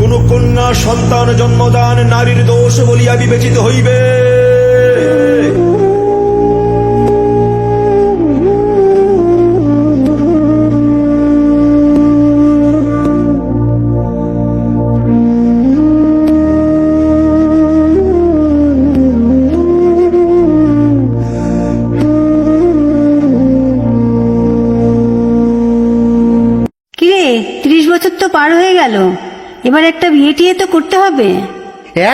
কোন কন্যা সন্তান জন্মদান নারীর দোষ বলিয়া বিবেচিত হইবে। কিরে, 30 বছর তো পার হয়ে গেল, এবার একটা বিয়ে টিয়ে তো করতে হবে।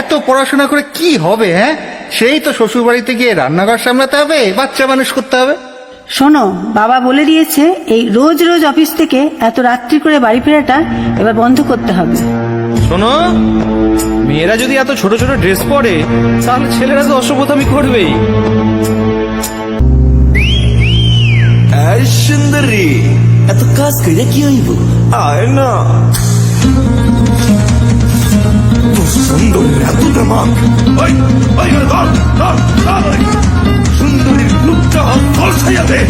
এত পড়াশোনা করে কি হবে? হ্যাঁ, সেই তো শ্বশুর বাড়িতে গিয়ে রান্নাঘর সামলাতে হবে, বাচ্চা মানুষ করতে হবে। শোনো, বাবা বলে দিয়েছে এই রোজ রোজ অফিস থেকে এত রাত্রি করে বাড়ি ফেরাটা এবার বন্ধ করতে হবে। শোনো, মেয়েরা যদি এত ছোট ছোট ড্রেস পরে তাহলে ছেলেরা তো অসভ্যতামি করবেই। এই সুন্দরী, এত কাজ করে কি হইব? আয় না, সুন্দরীর এত দেমাগ। সুন্দরীর লুকটা ফলসাইয়া দে।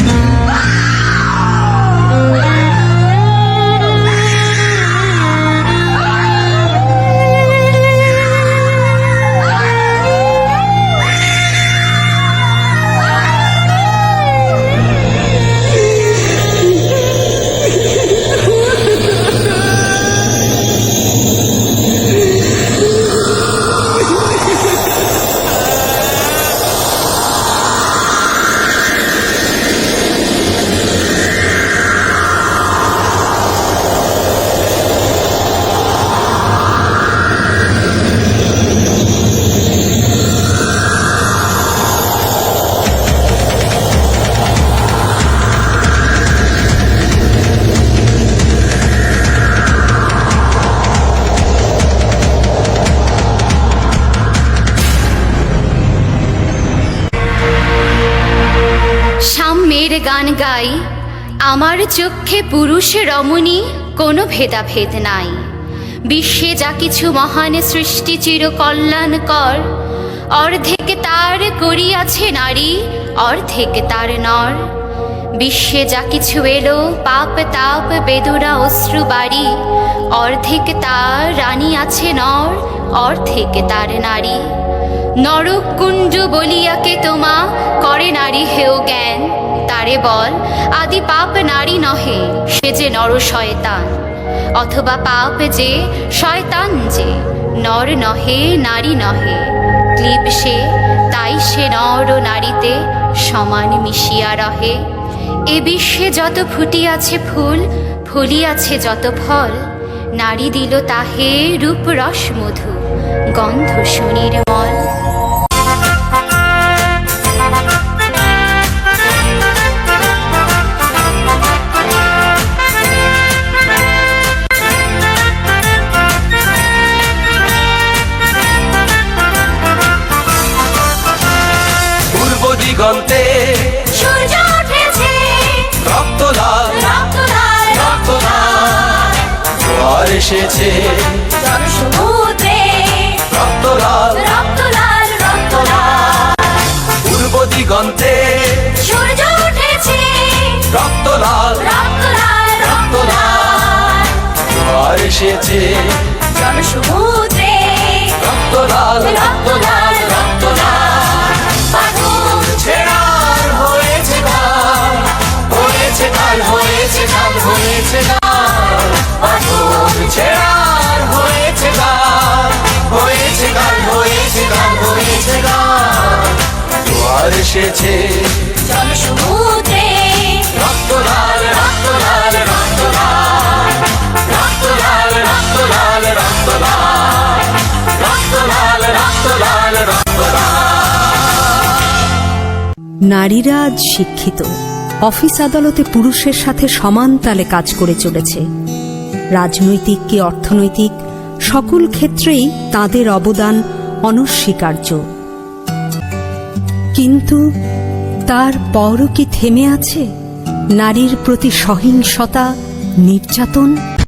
সাম্যের গান গাই, আমার চক্ষে পুরুষ রমণী কোনো ভেদাভেদ নাই। বিশ্বে যা কিছু মহান সৃষ্টি চির কল্যাণকর, অর্ধেক তার করিয়াছে নারী, অর্ধেক তার নর। বিশ্বে যা কিছু এলো পাপ তাপ বেদনা অশ্রু বাড়ি, অর্ধেক তার রানী আছে নর, অর্ধেক তার নারী। নরকুঞ্জ বলিয়াকে তোমা করে নারী হেও জ্ঞান, তারে বল আদি পাপ নারী নহে, সে যে নর শয়তান। অথবা পাপ যে শয়তান যে, নর নহে নারী নহে, ক্লীব সে তাই সে নর ও নারীতে সমান মিশিয়া রহে। এ বিশ্বে যত ফুটিয়াছে ফুল, ফলিয়াছে যত ফল, নারী দিল তাহে রূপ রস মধু, গন্ধ সুনির্মল। পূর্ব দিগন্তে সূর্য উঠেছে, রক্ত লাল, রক্ত লাল, রক্ত লাল, জোয়ার এসেছে সমুদ্রে, রক্ত লাল, রক্ত লাল, রক্ত লাল। পূর্ব দিগন্তে সূর্য উঠেছে, রক্ত লাল, রক্ত লাল, রক্ত লাল, জোয়ার এসেছে সমুদ্রে, রক্ত লাল, রক্ত লাল, রক্ত লাল। বাঁধন ছেঁড়ার হয়েছে গান, হয়েছে গান, হয়েছে গান, হয়েছে গান। বাঁধন ছেঁড়ার হয়েছে গান, হয়েছে গান, হয়েছে গান, হয়েছে গান। জোয়ার এসেছে সমুদ্রে, রক্ত লাল, রক্ত লাল, রক্ত লাল, রক্ত লাল, রক্ত লাল, রক্ত লাল, রক্ত লাল, রক্ত লাল, রক্ত লাল। নারীরা আজ শিক্ষিত, অফিস আদালতে পুরুষের সাথে সমান তালে কাজ করে চলেছে। রাজনৈতিক কি অর্থনৈতিক সকল ক্ষেত্রেই তাদের অবদান অনস্বীকার্য। কিন্তু তার পরও কি থেমে আছে নারীর প্রতি সহিংসতা, নির্যাতন?